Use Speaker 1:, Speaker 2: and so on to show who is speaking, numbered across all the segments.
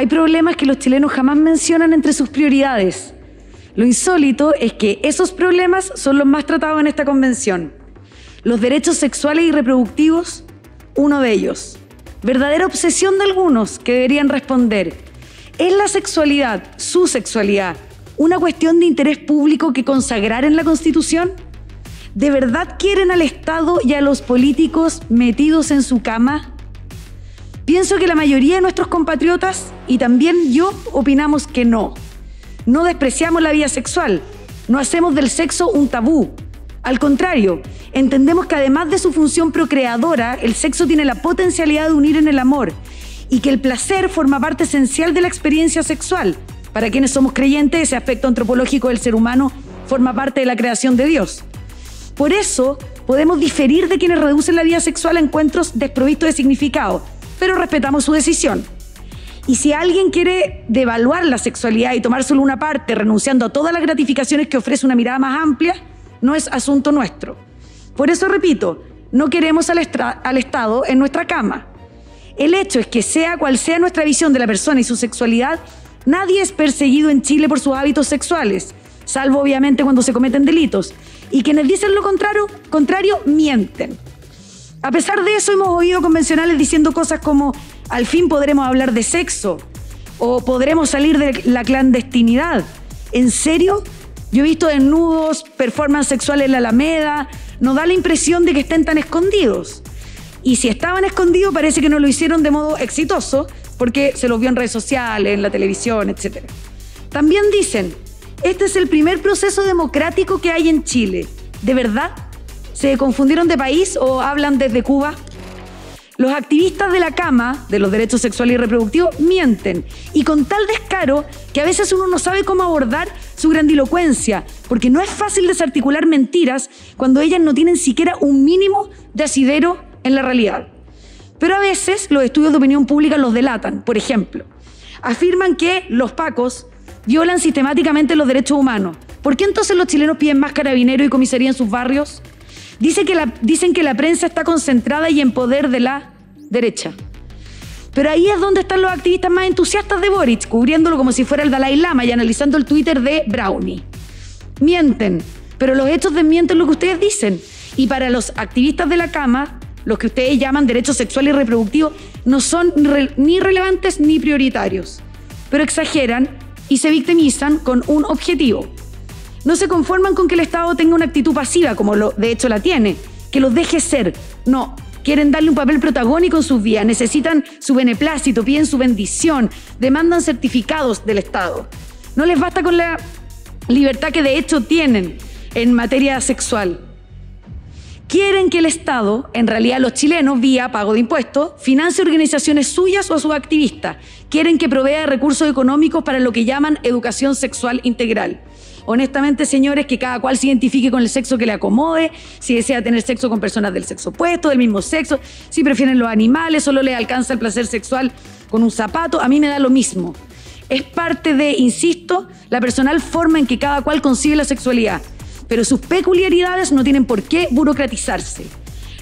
Speaker 1: Hay problemas que los chilenos jamás mencionan entre sus prioridades. Lo insólito es que esos problemas son los más tratados en esta convención. Los derechos sexuales y reproductivos, uno de ellos. Verdadera obsesión de algunos que deberían responder: ¿es la sexualidad, su sexualidad, una cuestión de interés público que consagrar en la Constitución? ¿De verdad quieren al Estado y a los políticos metidos en su cama? Pienso que la mayoría de nuestros compatriotas, y también yo, opinamos que no. No despreciamos la vida sexual, no hacemos del sexo un tabú. Al contrario, entendemos que además de su función procreadora, el sexo tiene la potencialidad de unir en el amor y que el placer forma parte esencial de la experiencia sexual. Para quienes somos creyentes, ese aspecto antropológico del ser humano forma parte de la creación de Dios. Por eso, podemos diferir de quienes reducen la vida sexual a encuentros desprovistos de significado, pero respetamos su decisión. Y si alguien quiere devaluar la sexualidad y tomar solo una parte, renunciando a todas las gratificaciones que ofrece una mirada más amplia, no es asunto nuestro. Por eso repito, no queremos al Estado en nuestra cama. El hecho es que sea cual sea nuestra visión de la persona y su sexualidad, nadie es perseguido en Chile por sus hábitos sexuales, salvo obviamente cuando se cometen delitos. Y quienes dicen lo contrario mienten. A pesar de eso, hemos oído convencionales diciendo cosas como: al fin podremos hablar de sexo, o podremos salir de la clandestinidad. ¿En serio? Yo he visto desnudos, performance sexuales en la Alameda. No da la impresión de que estén tan escondidos. Y si estaban escondidos, parece que no lo hicieron de modo exitoso, porque se los vio en redes sociales, en la televisión, etc. También dicen: este es el primer proceso democrático que hay en Chile. ¿De verdad? ¿Se confundieron de país o hablan desde Cuba? Los activistas de la cama, de los derechos sexuales y reproductivos, mienten. Y con tal descaro que a veces uno no sabe cómo abordar su grandilocuencia, porque no es fácil desarticular mentiras cuando ellas no tienen siquiera un mínimo de asidero en la realidad. Pero a veces los estudios de opinión pública los delatan. Por ejemplo, afirman que los pacos violan sistemáticamente los derechos humanos. ¿Por qué entonces los chilenos piden más carabineros y comisaría en sus barrios? Dicen que la prensa está concentrada y en poder de la derecha. Pero ahí es donde están los activistas más entusiastas de Boric, cubriéndolo como si fuera el Dalai Lama y analizando el Twitter de Brownie. Mienten, pero los hechos desmienten lo que ustedes dicen. Y para los activistas de la cama, los que ustedes llaman derechos sexuales y reproductivos, no son ni relevantes ni prioritarios. Pero exageran y se victimizan con un objetivo. No se conforman con que el Estado tenga una actitud pasiva, como de hecho la tiene, que los deje ser. No, quieren darle un papel protagónico en sus vidas, necesitan su beneplácito, piden su bendición, demandan certificados del Estado. No les basta con la libertad que de hecho tienen en materia sexual. Quieren que el Estado, en realidad los chilenos, vía pago de impuestos, financie organizaciones suyas o a sus activistas. Quieren que provea de recursos económicos para lo que llaman educación sexual integral. Honestamente, señores, que cada cual se identifique con el sexo que le acomode, si desea tener sexo con personas del sexo opuesto, del mismo sexo, si prefieren los animales, solo les alcanza el placer sexual con un zapato, a mí me da lo mismo. Es parte de, insisto, la personal forma en que cada cual concibe la sexualidad, pero sus peculiaridades no tienen por qué burocratizarse.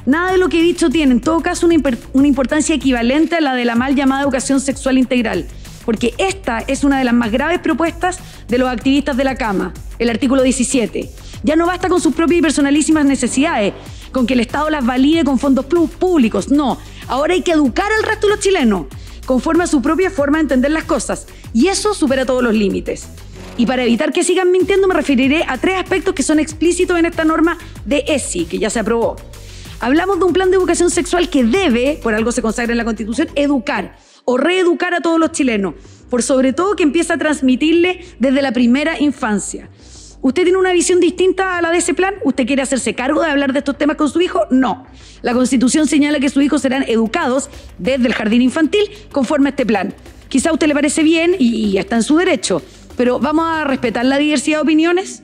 Speaker 1: Nada de lo que he dicho tiene, en todo caso, una importancia equivalente a la de la mal llamada educación sexual integral, porque esta es una de las más graves propuestas de los activistas de la cama, el artículo 17. Ya no basta con sus propias y personalísimas necesidades, con que el Estado las valide con fondos públicos, no. Ahora hay que educar al resto de los chilenos, conforme a su propia forma de entender las cosas, y eso supera todos los límites. Y para evitar que sigan mintiendo, me referiré a 3 aspectos que son explícitos en esta norma de ESI, que ya se aprobó. Hablamos de un plan de educación sexual que debe, por algo se consagra en la Constitución, educar o reeducar a todos los chilenos, por sobre todo que empieza a transmitirle desde la primera infancia. ¿Usted tiene una visión distinta a la de ese plan? ¿Usted quiere hacerse cargo de hablar de estos temas con su hijo? No. La Constitución señala que sus hijos serán educados desde el jardín infantil conforme a este plan. Quizá a usted le parece bien y está en su derecho, pero ¿vamos a respetar la diversidad de opiniones?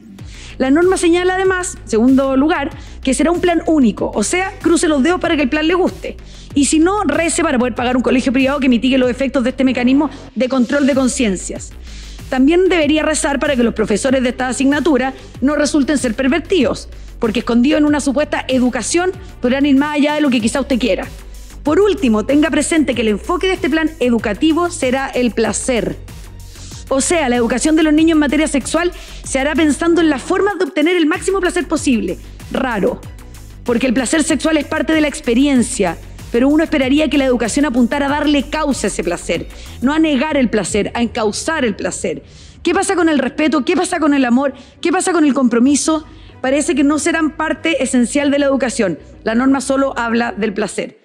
Speaker 1: La norma señala además, segundo lugar, que será un plan único, o sea, cruce los dedos para que el plan le guste. Y si no, rece para poder pagar un colegio privado que mitigue los efectos de este mecanismo de control de conciencias. También debería rezar para que los profesores de esta asignatura no resulten ser pervertidos, porque escondidos en una supuesta educación podrán ir más allá de lo que quizá usted quiera. Por último, tenga presente que el enfoque de este plan educativo será el placer. O sea, la educación de los niños en materia sexual se hará pensando en las formas de obtener el máximo placer posible. Raro, porque el placer sexual es parte de la experiencia, pero uno esperaría que la educación apuntara a darle causa a ese placer, no a negar el placer, a encauzar el placer. ¿Qué pasa con el respeto? ¿Qué pasa con el amor? ¿Qué pasa con el compromiso? Parece que no serán parte esencial de la educación. La norma solo habla del placer.